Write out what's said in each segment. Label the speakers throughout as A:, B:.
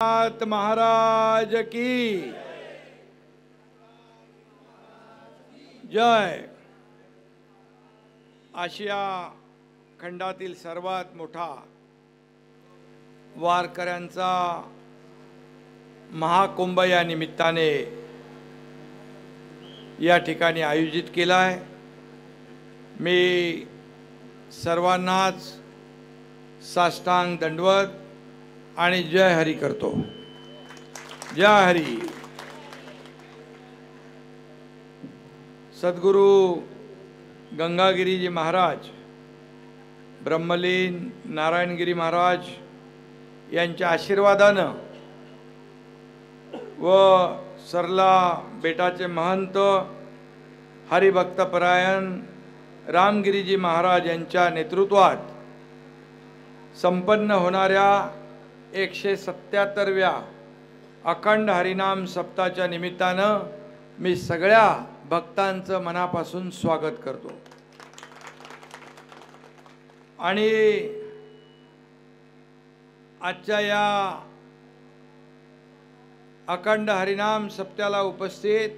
A: नाथ महाराज की जय। आशिया खंडातील सर्वात मोठा वारकऱ्यांचा महाकुंभ या निमित्ताने या ठिकाणी आयोजित केला आहे। मी सर्वांनाच साष्टांग दंडवत आणि जय हरी करतो। जय हरी। सद्गुरु गंगागिरीजी महाराज, ब्रह्मलीन नारायणगिरी महाराज यांच्या आशीर्वादानं व सरला बेटाचे महंत हरिभक्तपरायण रामगिरीजी महाराज यांच्या नेतृत्वात संपन्न होणाऱ्या 177व्या अखंड हरिनाम सप्ताहाच्या निमित्तानं मी सगळ्या भक्तांचं मनापासून स्वागत करतो। आणि आजच्या या अखंड हरिनाम सप्त्याला उपस्थित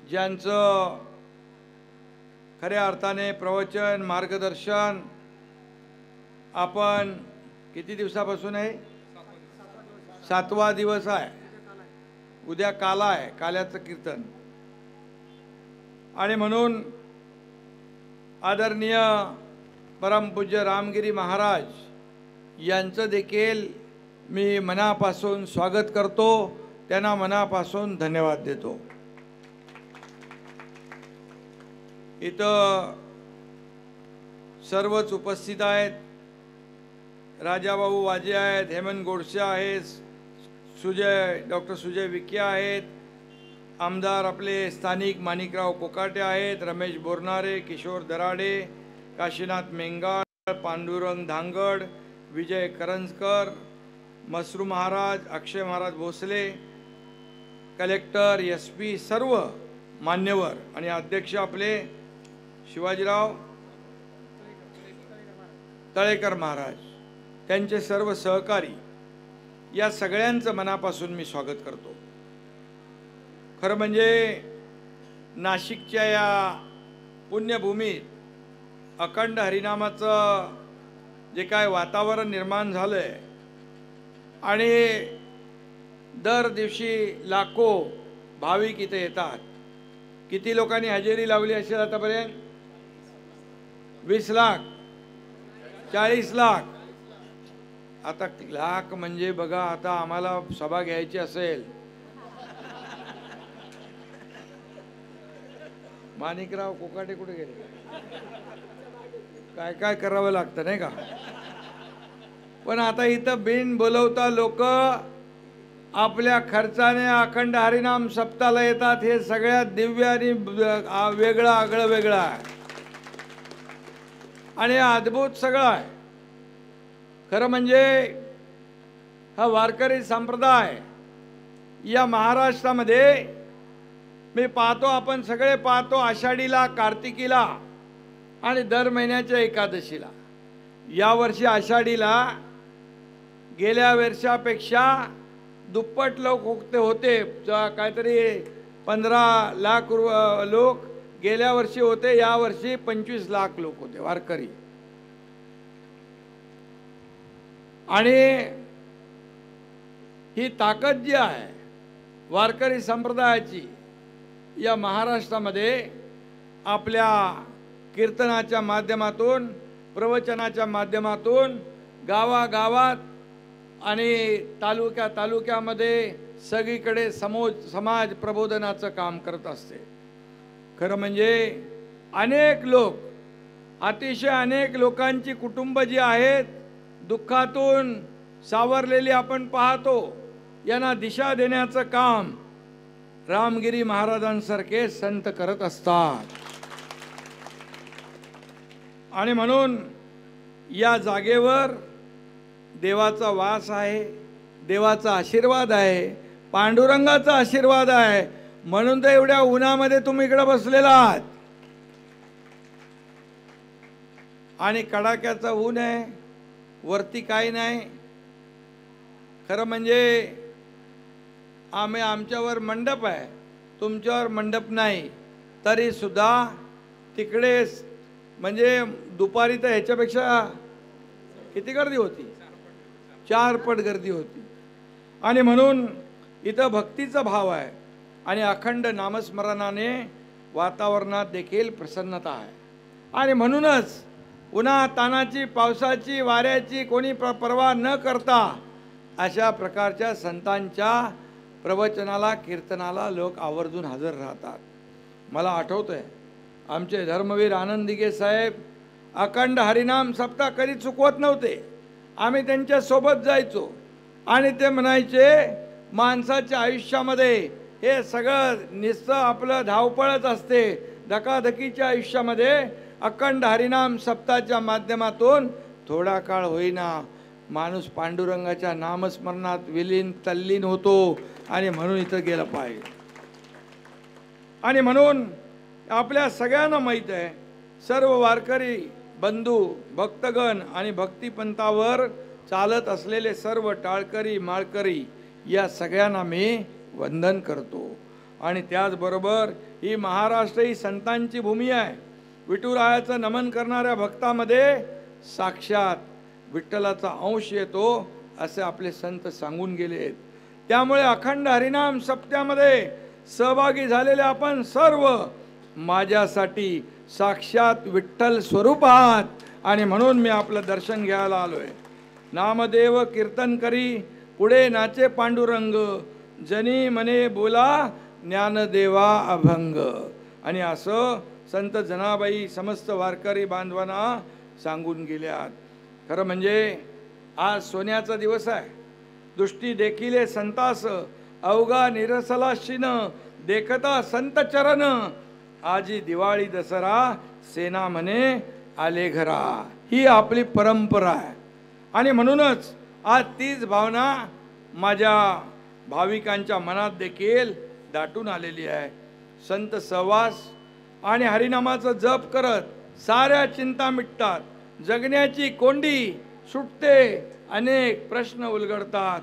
A: ज्यांचं खऱ्या अर्थाने प्रवचन मार्गदर्शन आपण किती दिवसापासून आहे? 7वा दिवस आहे। उद्या काला आहे, काल्याचं कीर्तन। आणि म्हणून आदरणीय परमपूज्य रामगिरी महाराज यांचं देखील मी मनापासून स्वागत करतो, त्यांना मनापासून धन्यवाद देतो। इथं सर्वच उपस्थित आहेत। राजाभाऊ वाजे आहेत, हेमंत गोडसे आहेत, डॉक्टर सुजय विखे आहेत, आमदार आपले स्थानिक माणिकराव कोकाटे आहेत, रमेश बोरनारे, किशोर दराडे, काशीनाथ मेंगाड, पांडुरंग धांगड, विजय करंजकर, मसरू महाराज, अक्षय महाराज भोसले, कलेक्टर, SP, सर्व मान्यवर आणि अध्यक्ष आपले शिवाजीराव तळेकर महाराज, त्यांचे सर्व सहकारी, या सगळ्यांचं मनापासून मी स्वागत करतो। खरं म्हणजे नाशिकच्या या पुण्यभूमीत अखंड हरिनामाचं जे काय वातावरण निर्माण झालंय आणि दर दिवशी लाखो भाविक इथे येतात। किती लोकांनी हजेरी लावली असेल आतापर्यंत? 20 लाख, 40 लाख। आता लाख म्हणजे बघा, आता आम्हाला सभा घ्यायची असेल, माणिकराव कोकाटे कुठे गेले? काय काय करावं लागतं नाही का? पण आता इथं बिन बोलवता लोक आपल्या खर्चाने अखंड हरिनाम सप्ताहाला येतात। हे सगळ्यात दिव्य आणि वेगळं आगळं वेगळं आहे आणि अद्भुत सगळं आहे। खरं म्हणजे हा वारकरी संप्रदाय या महाराष्ट्रामध्ये मी पाहतो, आपण सगळे पाहतो, आषाढीला, कार्तिकीला आणि दर महिन्याच्या एकादशीला। यावर्षी आषाढीला गेल्या वर्षापेक्षा दुप्पट लोक होते। काहीतरी 15 लाख लोक गेल्या वर्षी होते, या वर्षी 25 लाख लोक होते वारकरी। आणि ही ताकद जी आहे वारकरी संप्रदायाची या महाराष्ट्रामध्ये, आपल्या कीर्तनाच्या माध्यमातून, प्रवचनाच्या माध्यमातून गावागावात आणि तालुक्यामध्ये सगळीकडे समाज प्रबोधनाचं काम करत असते। खरं म्हणजे अनेक लोक, अतिशय अनेक लोकांची कुटुंब जी आहेत दुःखातून सावरलेली आपण पाहतो, यांना दिशा देण्याचं काम रामगिरी महाराजांसारखे संत करत असतात। आणि म्हणून या जागेवर देवाचा वास आहे, देवाचा आशीर्वाद आहे, पांडुरंगाचा आशीर्वाद आहे, म्हणून तर एवढ्या उन्हामध्ये तुम्ही इकडे बसलेला आहात। आणि कडाक्याचं ऊन आहे, वरती काही नाही, खरं म्हणजे आमच्यावर मंडप आहे, तुमच्यावर मंडप नाही, तरी सुद्धा तिकडे म्हणजे दुपारी तर ह्याच्यापेक्षा किती गर्दी होती, 4 पट गर्दी होती. आणि म्हणून इथं भक्तीचा भाव आहे आणि अखंड नामस्मरणाने वातावरणात देखील प्रसन्नता आहे. आणि म्हणूनच उन्हा तानाची, पावसाची, वाऱ्याची कोणी पर्वा न करता अशा प्रकारच्या संतांच्या प्रवचनाला, कीर्तनाला लोक आवर्जून हजर राहतात. मला आठवतंय आमचे धर्मवीर आनंद दिघे साहेब अखंड हरिनाम सप्ताह कधी चुकवत नव्हते. आम्ही त्यांच्या सोबत जायचो आणि ते म्हणायचे, माणसाच्या आयुष्यामध्ये हे सगळं नुसतं आपलं धावपळच असते, धकाधकीच्या आयुष्यामध्ये अखंड हरिनाम सप्ताहाच्या माध्यमातून थोडा काळ होईना माणूस पांडुरंगाच्या नामस्मरणात विलीन तल्लीन होतो. आणि म्हणून इथं गेलं पाहिजे. आणि म्हणून आपल्या सगळ्यांना माहीत आहे, सर्व वारकरी बंधू, भक्तगण आणि भक्तिपंथावर चालत असलेले सर्व टाळकरी, माळकरी या सगळ्यांना मी वंदन करतो. आणि त्याचबरोबर ही महाराष्ट्र ही संतांची भूमी आहे. विठुरायाचं नमन करणाऱ्या भक्तामध्ये साक्षात विठ्ठलाचा अंश येतो असे आपले संत सांगून गेलेत. त्यामुळे अखंड हरिनाम सप्त्यामध्ये सहभागी झालेले आपण सर्व माझ्यासाठी साक्षात विठ्ठल स्वरूप आहात. आणि म्हणून मी आपलं दर्शन घ्यायला आलोय. नामदेव कीर्तन करी, पुढे नाचे पांडुरंग, जनी मने बोला ज्ञानदेवा अभंग. आणि असं संत जनाबाई समस्त वारकरी बांधवांना सांगून गेल्यात. खरं म्हणजे आज सोन्याचा दिवस आहे. दृष्टी देखिले संतास, अवघा निरसला शिन, देखता संत चरण, आजी दिवाळी दसरा, सेना म्हणे आले घरा. ही आपली परंपरा आहे. आणि म्हणूनच आज तीच भावना माझ्या भाविकांच्या मनात देखील दाटून आलेली आहे. संत सहवास आणि हरिनामाचा जप करत साऱ्या चिंता मिटतात, जगण्याची कोंडी सुटते, अनेक प्रश्न उलगडतात.